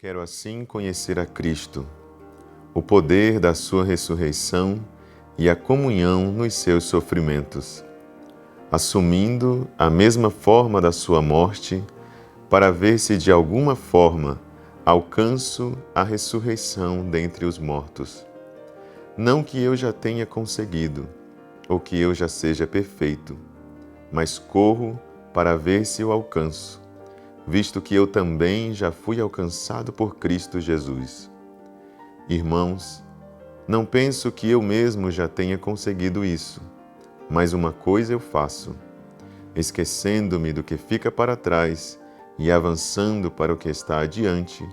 Quero assim conhecer a Cristo, o poder da sua ressurreição e a comunhão nos seus sofrimentos, assumindo a mesma forma da sua morte, para ver se de alguma forma alcanço a ressurreição dentre os mortos. Não que eu já tenha conseguido, ou que eu já seja perfeito, mas corro para ver se o alcanço, visto que eu também já fui alcançado por Cristo Jesus. Irmãos, não penso que eu mesmo já tenha conseguido isso, mas uma coisa eu faço, esquecendo-me do que fica para trás e avançando para o que está adiante,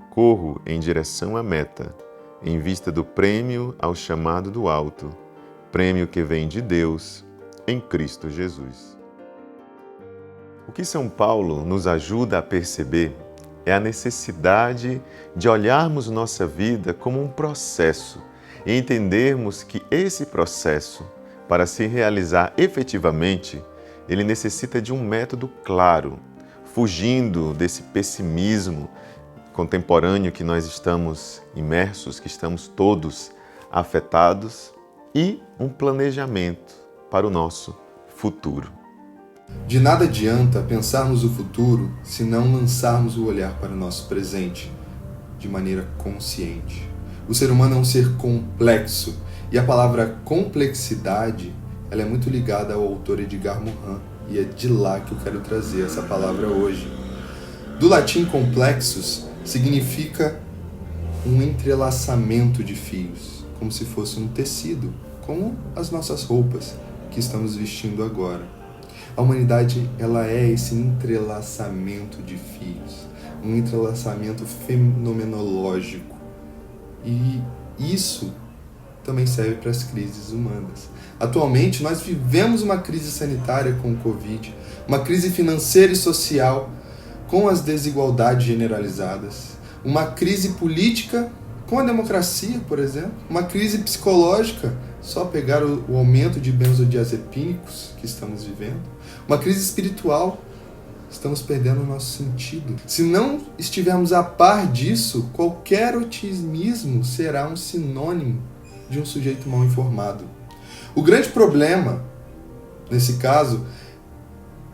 corro em direção à meta, em vista do prêmio ao chamado do alto, prêmio que vem de Deus em Cristo Jesus. O que São Paulo nos ajuda a perceber é a necessidade de olharmos nossa vida como um processo e entendermos que esse processo, para se realizar efetivamente, ele necessita de um método claro, fugindo desse pessimismo contemporâneo que nós estamos imersos, que estamos todos afetados, e um planejamento para o nosso futuro. De nada adianta pensarmos o futuro se não lançarmos o olhar para o nosso presente de maneira consciente. O ser humano é um ser complexo e a palavra complexidade ela é muito ligada ao autor Edgar Morin e é de lá que eu quero trazer essa palavra hoje. Do latim complexus significa um entrelaçamento de fios, como se fosse um tecido, como as nossas roupas que estamos vestindo agora. A humanidade ela é esse entrelaçamento de fios, um entrelaçamento fenomenológico. E isso também serve para as crises humanas. Atualmente, nós vivemos uma crise sanitária com o Covid, uma crise financeira e social com as desigualdades generalizadas, uma crise política com a democracia, por exemplo, uma crise psicológica, só pegar o aumento de benzodiazepínicos que estamos vivendo, uma crise espiritual, estamos perdendo o nosso sentido. Se não estivermos a par disso, qualquer otimismo será um sinônimo de um sujeito mal informado. O grande problema, nesse caso,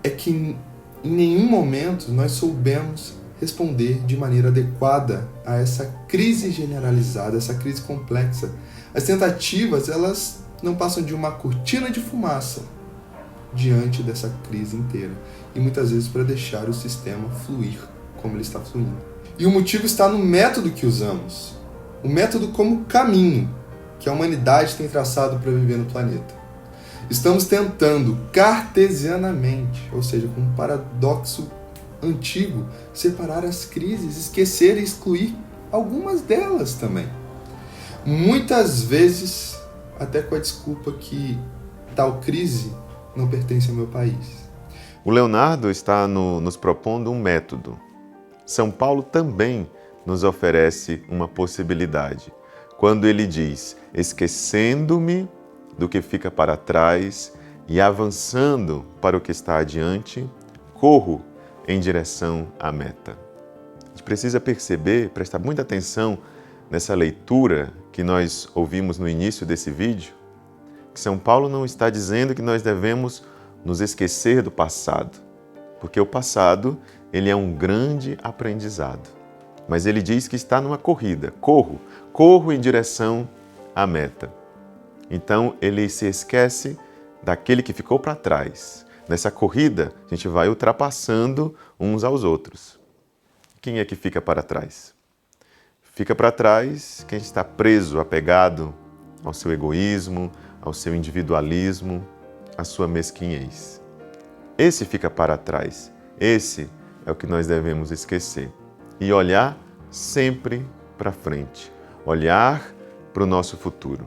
é que em nenhum momento nós soubemos responder de maneira adequada a essa crise generalizada, essa crise complexa. As tentativas, elas não passam de uma cortina de fumaça diante dessa crise inteira. E muitas vezes para deixar o sistema fluir como ele está fluindo. E o motivo está no método que usamos. O método como caminho que a humanidade tem traçado para viver no planeta. Estamos tentando cartesianamente, ou seja, com um paradoxo antigo, separar as crises, esquecer e excluir algumas delas também. Muitas vezes, até com a desculpa que tal crise não pertence ao meu país. O Leonardo está nos propondo um método. São Paulo também nos oferece uma possibilidade. Quando ele diz, esquecendo-me do que fica para trás e avançando para o que está adiante, corro em direção à meta. A gente precisa perceber, prestar muita atenção nessa leitura que nós ouvimos no início desse vídeo, que São Paulo não está dizendo que nós devemos nos esquecer do passado, porque o passado ele é um grande aprendizado. Mas ele diz que está numa corrida, corro em direção à meta. Então ele se esquece daquele que ficou para trás. Nessa corrida, a gente vai ultrapassando uns aos outros. Quem é que fica para trás? Fica para trás quem está preso, apegado ao seu egoísmo, ao seu individualismo, à sua mesquinhez. Esse fica para trás. Esse é o que nós devemos esquecer. E olhar sempre para frente. Olhar para o nosso futuro.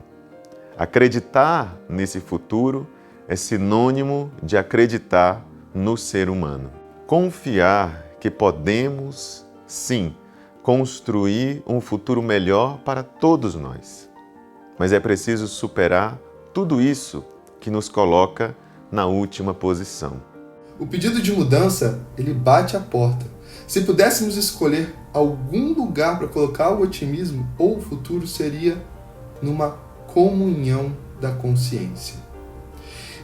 Acreditar nesse futuro é sinônimo de acreditar no ser humano. Confiar que podemos, sim, construir um futuro melhor para todos nós. Mas é preciso superar tudo isso que nos coloca na última posição. O pedido de mudança, ele bate à porta. Se pudéssemos escolher algum lugar para colocar o otimismo ou o futuro seria numa comunhão da consciência,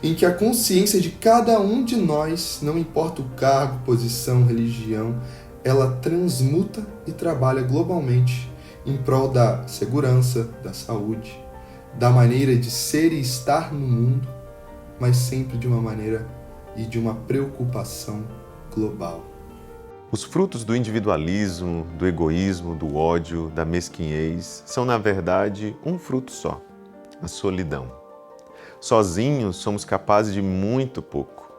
em que a consciência de cada um de nós, não importa o cargo, posição, religião, ela transmuta e trabalha globalmente em prol da segurança, da saúde, da maneira de ser e estar no mundo, mas sempre de uma maneira e de uma preocupação global. Os frutos do individualismo, do egoísmo, do ódio, da mesquinhez são, na verdade, um fruto só: a solidão. Sozinhos somos capazes de muito pouco.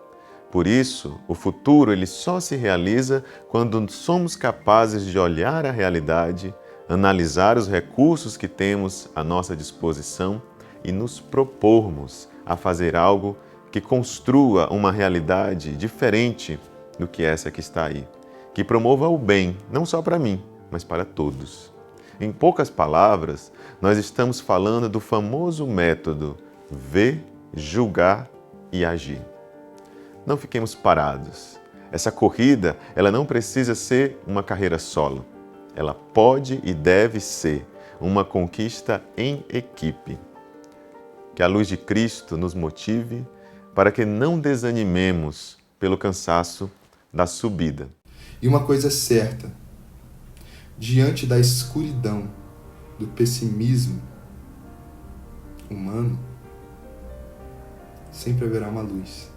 Por isso, o futuro ele só se realiza quando somos capazes de olhar a realidade, analisar os recursos que temos à nossa disposição e nos propormos a fazer algo que construa uma realidade diferente do que essa que está aí, que promova o bem, não só para mim, mas para todos. Em poucas palavras, nós estamos falando do famoso método ver, julgar e agir. Não fiquemos parados. Essa corrida, ela não precisa ser uma carreira solo. Ela pode e deve ser uma conquista em equipe. Que a luz de Cristo nos motive para que não desanimemos pelo cansaço da subida. E uma coisa é certa: diante da escuridão, do pessimismo humano, sempre haverá uma luz.